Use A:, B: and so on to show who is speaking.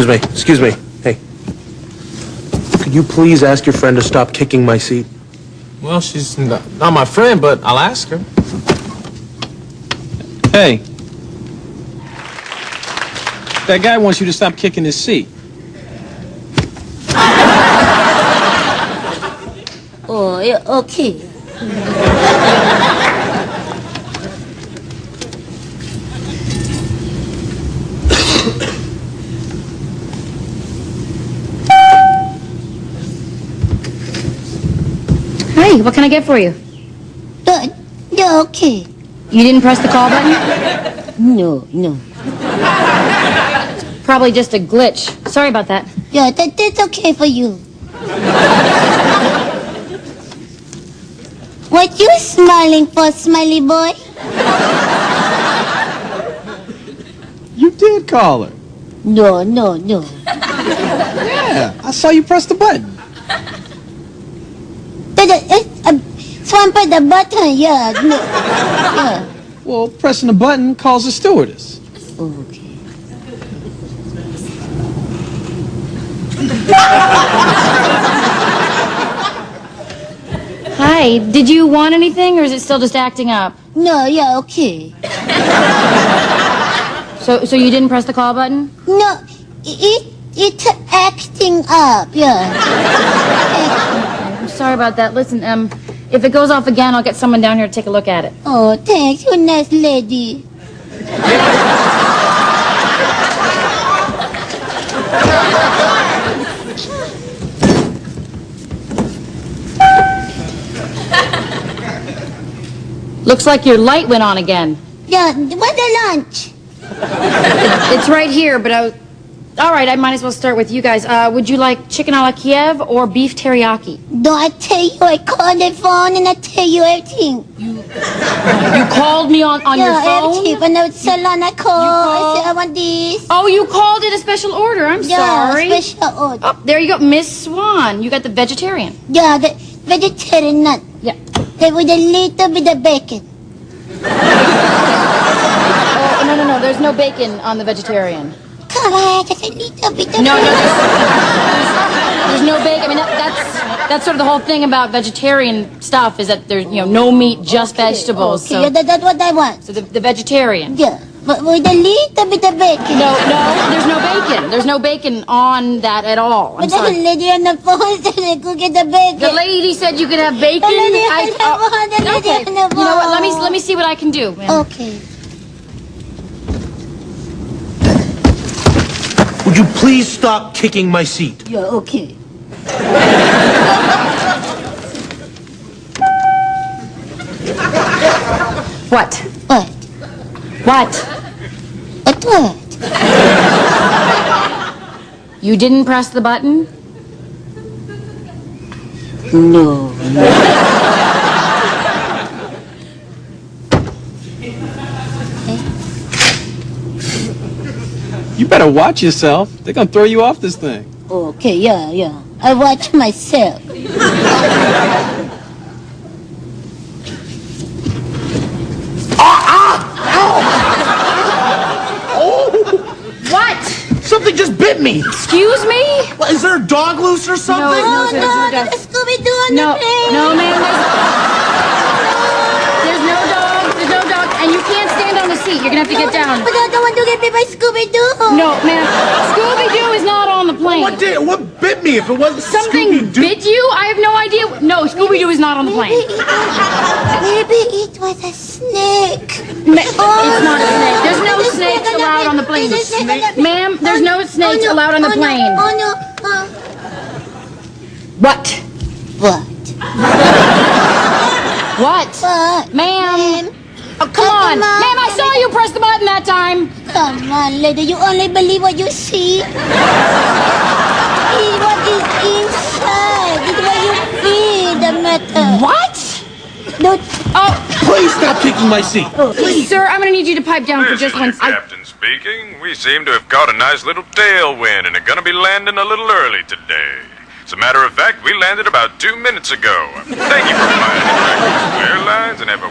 A: Excuse me. Hey. Could you please ask your friend to stop kicking my seat?
B: Well, she's not my friend, but I'll ask her. Hey. That guy wants you to stop kicking his seat.
C: Oh, yeah, okay.
D: Hey, what can I get for you?
C: Yeah, okay.
D: You didn't press the call button?
C: No.
D: Probably just a glitch. Sorry about that.
C: Yeah, that's okay for you. What you smiling for, smiley boy?
B: You did call her.
C: No.
B: Yeah, I saw you press the button.
C: Swan press the button, yeah. No. Yeah.
B: Well, pressing the button calls the stewardess.
C: Okay.
D: Hi, did you want anything, or is it still just acting up?
C: No, yeah, okay.
D: So you didn't press the call button?
C: No, it's acting up, yeah.
D: I'm sorry about that. Listen, if it goes off again, I'll get someone down here to take a look at it.
C: Oh, thanks, you're a nice lady.
D: Looks like your light went on again.
C: Yeah, what's the lunch?
D: It's right here, but all right, I might as well start with you guys. Would you like chicken a la Kiev or beef teriyaki?
C: Don't I tell you, I called the phone and I tell you everything.
D: You called me on your phone?
C: Yeah, everything. When I was salon, I called. I said, I want this.
D: Oh, you called it a special order. I'm sorry.
C: Yeah, special order.
D: Oh, there you go. Miss Swan, you got the vegetarian.
C: Yeah, the vegetarian nut.
D: Yeah.
C: With a little bit of bacon.
D: Oh, no. There's no bacon on the vegetarian.
C: Come on, just a little bit of
D: No, there's no bacon. I mean, that's sort of the whole thing about vegetarian stuff is that there's, no meat, just vegetables.
C: Okay,
D: So,
C: that's what I want.
D: so the vegetarian.
C: Yeah, but with a little bit of bacon.
D: No, there's no bacon. There's no bacon on that at all. I'm
C: But there's a
D: sorry.
C: lady on the phone said go get the bacon.
D: The lady said you could have bacon.
C: The lady on the phone, the lady
D: Okay.
C: on the
D: You know what?
C: phone.
D: Let me see what I can do. Man.
C: Okay.
A: Would you please stop kicking my seat?
C: Yeah, okay.
D: What?
C: What?
D: What?
C: What?
D: You didn't press the button?
C: No.
B: You better watch yourself. They're gonna throw you off this thing.
C: Okay, yeah. I watch myself.
D: What?
A: Something just bit me.
D: Excuse me?
A: What, is there a dog loose or something?
D: No,
C: Oh,
D: sir,
C: no,
D: there's no dog.
C: there's a Scooby-Doo on
D: No,
C: the plane.
D: no, ma'am. There's no dog. There's no dog. And you can't stand on the seat. You're gonna have to get down.
C: But I don't want to get bit by Scooby-Doo.
D: No, ma'am. Scooby-Doo is not on the plane.
A: What bit me if it wasn't
D: Something
A: Scooby-Doo?
D: bit you? I have no idea. No, Scooby-Doo is not on the plane.
C: Maybe it was a snake.
D: It's not a snake. There's no snakes allowed on the plane. Ma'am, there's no snakes allowed on the plane.
C: Oh, no.
D: What?
C: What?
D: What?
C: What?
D: Ma'am. Oh, come on. Ma'am, I saw you press the button that time.
C: Come on, lady. You only believe what you see. What is inside? It's what you feel the matter.
D: What?
C: Don't.
D: Oh,
A: Please stop kicking my seat.
D: sir, I'm going to need you to pipe down for
E: This
D: just
E: is
D: one
E: your
D: second.
E: captain speaking. We seem to have caught a nice little tailwind and are going to be landing a little early today. As a matter of fact, we landed about 2 minutes ago. Thank you for flying American Airlines and have a